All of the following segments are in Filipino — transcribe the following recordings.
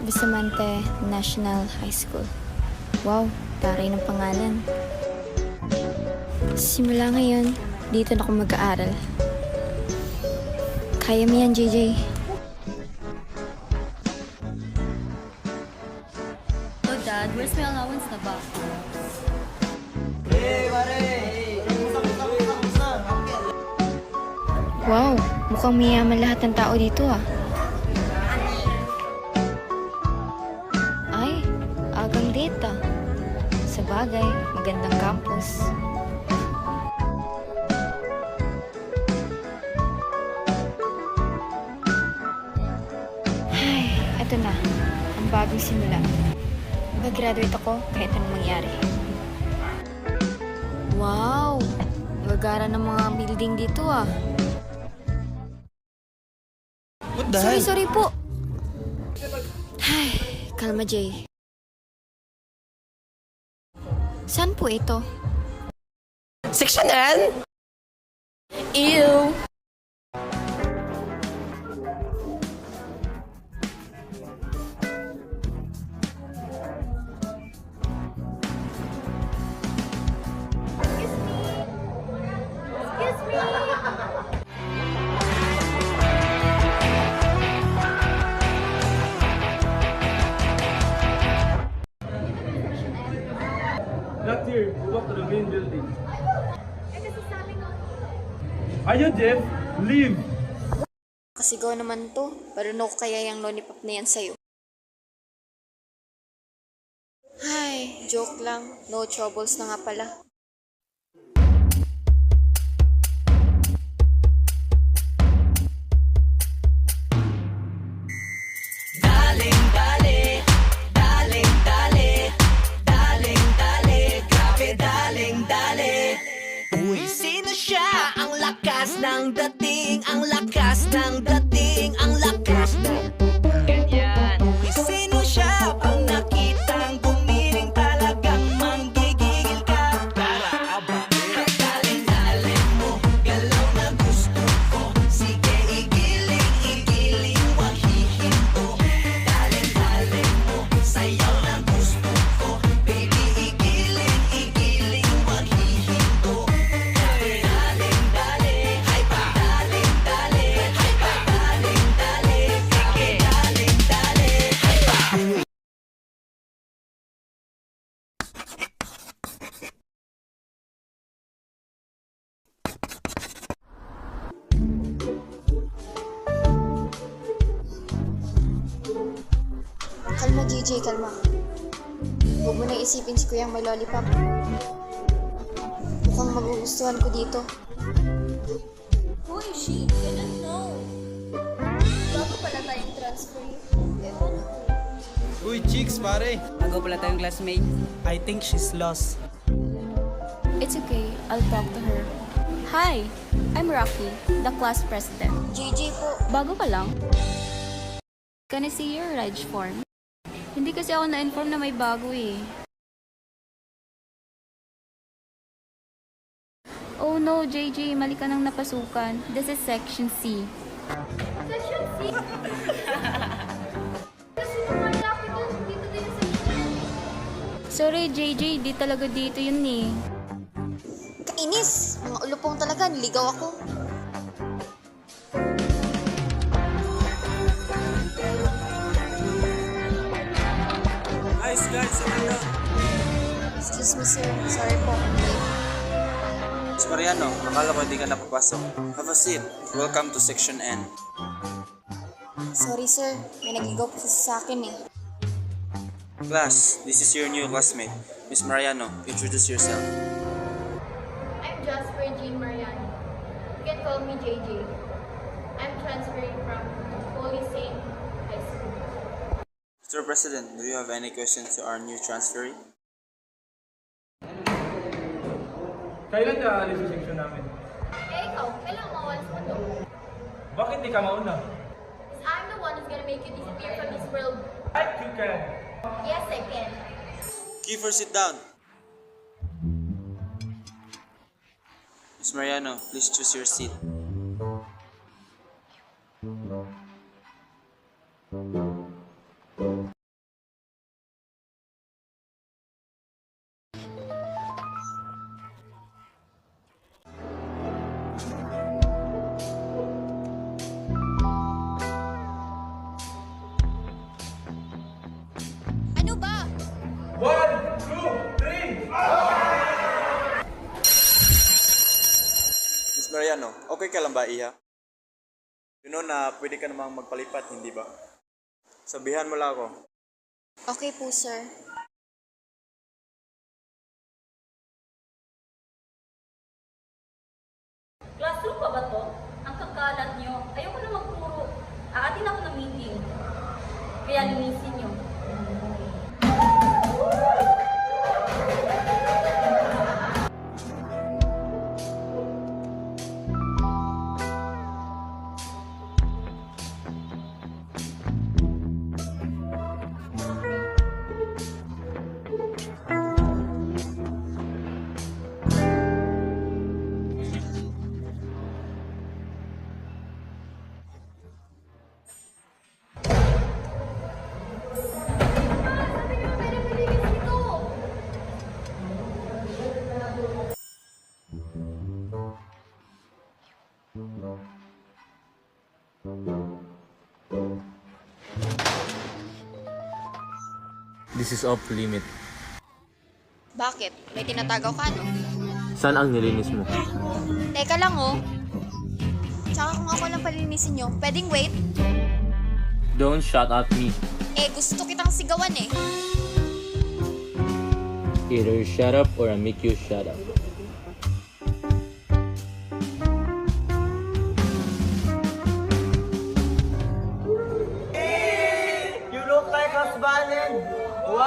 Bustamante National High School. Wow, taray ng pangalan. Simula ngayon, dito na ako mag-aaral. Kaya mo yan, JJ. Oh, Dad, where's my allowance na ba? Wow, mukhang mayaman lahat ng tao dito ah. Ay, agang data. Sa bagay, magandang campus. Ay, eto na. Ang bagong simula. Mag-graduate ako kahit anong mangyari. Wow! Nagagara ng mga building dito ah. What the hell? Sorry po. Ay, kalma Jay. Saan po ito? Section N? Ew! Not here. You walk to the main building. Ayun, Jeff. Leave. Kasigaw naman to. Paruno ko kaya yung lollipop na yan sa'yo. Ay, joke lang. No troubles na nga pala. Uy, sino siya? Ang lakas ng dating, ang lakas ng dating, ang lakas ng ganyan. Uy, sino siya? Pag nakitang gumiling talagang manggigigil ka. Para aba, daling-daling mo, galaw na gusto ko. Sige, igiling, wag hihinto. Daling-daling mo, sayaw na gusto ko. Baby, igiling, wag hihinto. Kalma, JJ, kalma. Huwag mo na isipin si Kuyang may lollipop. Mukhang magugustuhan ko dito. Who is she? I don't know. Bago pala tayong transfer. Ewan ako. Uy, chicks, pare. Bago pala tayong classmate. I think she's lost. It's okay. I'll talk to her. Hi, I'm Rocky, the class president. JJ po. Bago ka lang? Can I see your reg form? Hindi kasi ako na-inform na may bago eh. Oh no, JJ, mali ka nang napasukan. This is section C. Section C? Kasi naman lapit ko dito din sa section. Sorry, JJ, di talaga dito yun eh. Kainis! Mga ulupong talaga, niligaw ako. Guys, ano na? Excuse me, sir. Sorry po. I'm late. Miss Mariano, akala ko hindi ka napapasok. Have a seat. Welcome to Section N. Sorry, sir. May nagigaw po kasi sa akin eh. Class, this is your new classmate. Miss Mariano, introduce yourself. I'm Jasper Jean Mariano. You can call me JJ. I'm transferring from Holy Saint High School. Mr. President, do you have any questions to our new transferee? Kailan ka aalis sa section namin? Eh ikaw, kailangan mawalas mo to. Bakit di ka mauna? Because I'm the one who's gonna make you disappear from this world. Like you can. Yes, I can. Kiefer, sit down. Miss Mariano, please choose your seat. Soriano, okay ka lang ba, Iha? You know na pwede ka namang magpalipat, hindi ba? Sabihan mo lang ako. Okay po, sir. Classroom pa ba to? Ang kakalat nyo. Ayoko na magturo. Aatin ako ng meeting. Kaya linisin nyo. This is off limit. Bakit? May tinatagaw ka, no? Saan ang nilinis mo? Teka lang, oh. Tsaka kung ako lang palinisin nyo, pwedeng wait? Don't shout at me. Eh, gusto kitang sigawan eh. Either shut up or I make you shut up. You look like husband. Wow!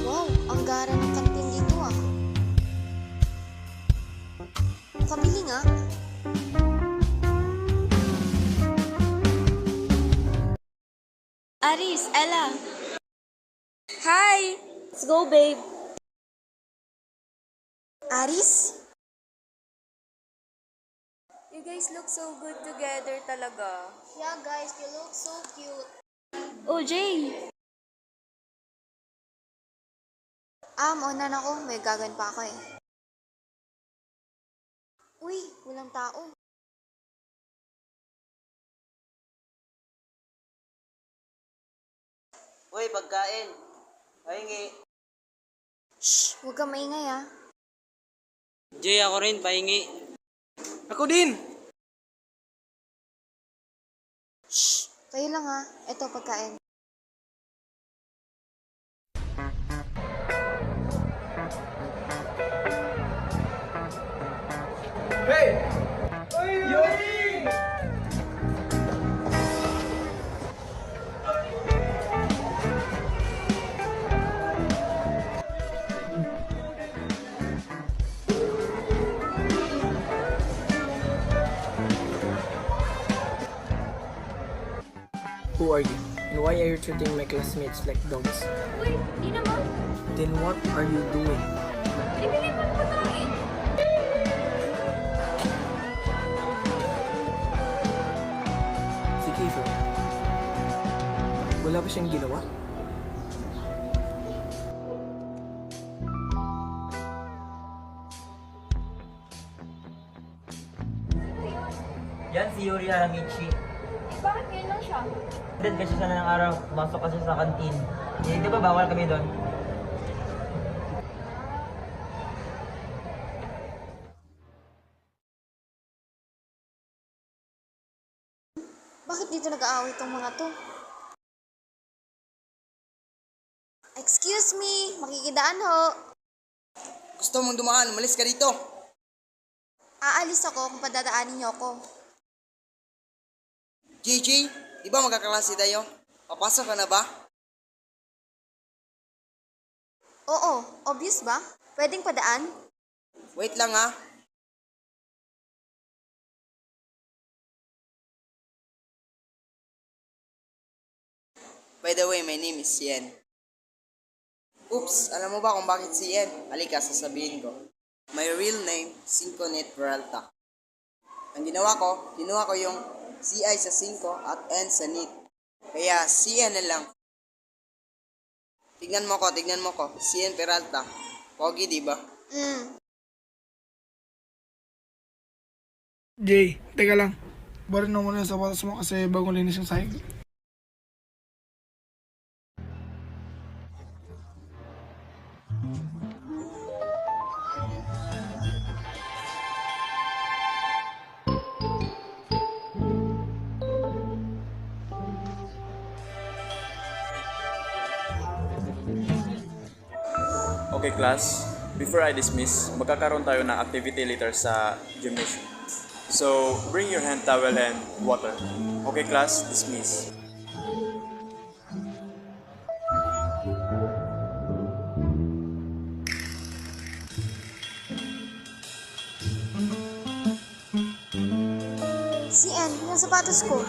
Wow, ang gara ng kantin dito ah. Pabili nga. Aris, Ella. Hi! Let's go, babe. Aris? You guys look so good together talaga. Yeah, guys, you look so cute. Oh, Jay. Unan ako. May gagawin pa ako eh. Uy, walang tao. Uy, pagkain. Pahingi. Shh, huwag kang maingay ah. Jay, ako rin, pahingi. Ako din. Shh, kayo lang ah. Ito, pagkain. Hey! Yuri! Who are you? And why are you treating my classmates like dogs? Uy, di naman. Then what are you doing? Bibili pa ng pagkain. Si Kiefer. Wala ba siyang ginawa? Yan si Yuri Haramichi. Bakit ngayon lang siya? Dead kasi sana ng araw, pumasok kasi sa kantin. Eh, di ba bawal kami doon? Bakit dito nag-aaway tong mga to? Excuse me, makikidaan ho. Gusto mong dumaan, umalis ka dito. Aalis ako kung padadaanin niyo ako. JJ, di ba magkaklase tayo? Papasok ka na ba? Oo, obvious ba? Pwedeng padaan? Wait lang ha. By the way, my name is Yen. Oops, alam mo ba kung bakit si Yen? Halika, sasabihin ko. My real name, Cinco Net Peralta. Ang ginawa ko, kinuha ko yung CI sa 5 at N sa NIT. Kaya CN na lang. Tignan mo ko. CN Peralta. Pogi, di ba? Jay, teka lang. Barin na muna yung sapatos mo kasi bagong linis yung sahig. Okay class, before I dismiss, magkakaroon tayo ng activity later sa gymnasium. So, bring your hand towel and water. Okay class, dismiss. Si Ann, yung sapatos ko.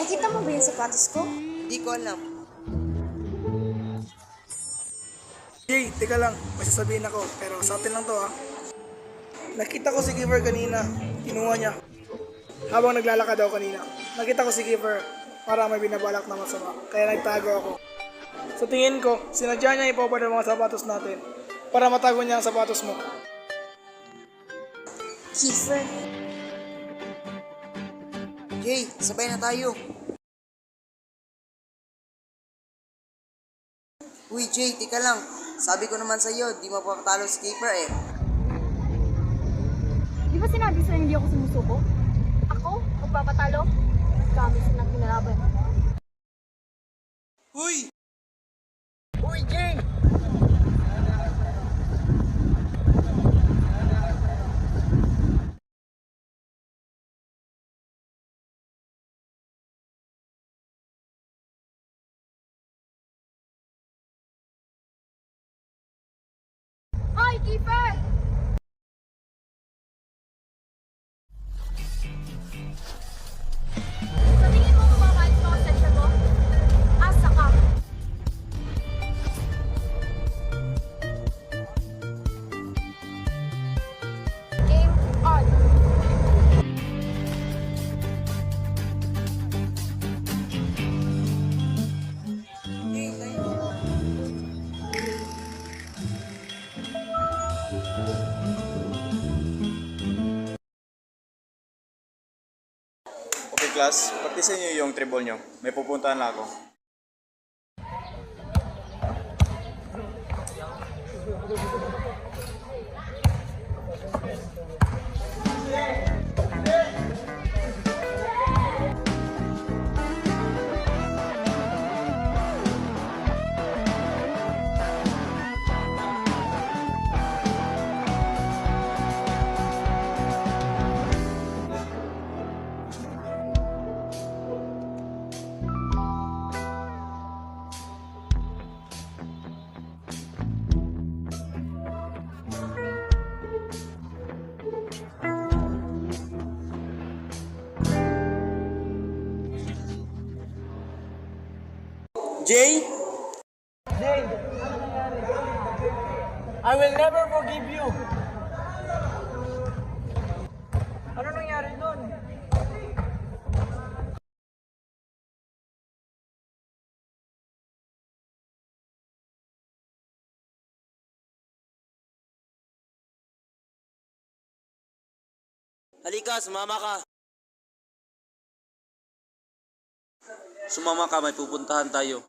Nakita mo ba yung sapatos ko? Di ko alam. Jay, teka lang, may sasabihin ako, pero sa atin lang to ha. Nakita ko si Giver kanina, kinuha niya. Habang naglalakad ako kanina, nakita ko si Giver para may binabalak na masama, kaya nagtago ako. Sa tingin ko, sinadya niya ipopod ang mga sapatos natin para matago niya ang sapatos mo. Kiefer. Jay, sabay na tayo. Uy, Jay, tika lang. Sabi ko naman sa'yo, di mapapatalo si Keeper eh. Di ba sinabi sa'yo hindi ako sumusuko? Ako? Magpapatalo? Kami silang kinalaban. Uy! Uy, Jay! Hoy, keeper! Sa tingin mo mamamalit mo ang section mo? Asa ka? Game on! Okay class, practicein niyo yung treble niyo. May pupuntahan lang ako. Jay? Jay! I will never forgive you! Ano nangyari nun? Halika, sumama ka. Sumama ka, may pupuntahan tayo.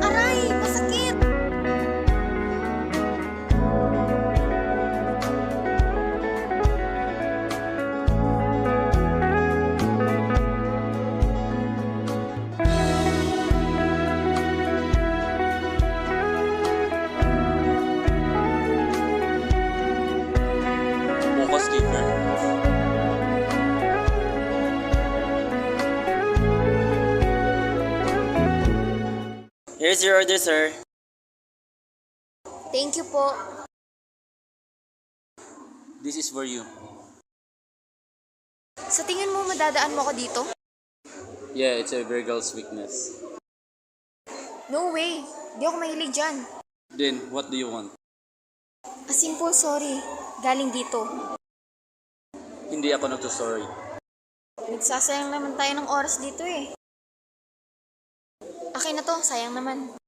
Aray! Masakit! Focus, Keeper. Here's your order, sir. Thank you po. This is for you. Sa tingin mo madadaan mo ako dito? Yeah, it's a Virgil's weakness. No way. Di ako mahilig dyan. Then, what do you want? A simple sorry. Galing dito. Hindi ako nagsusorry. Nagsasayang naman tayo ng oras dito eh. Akin na to, sayang naman.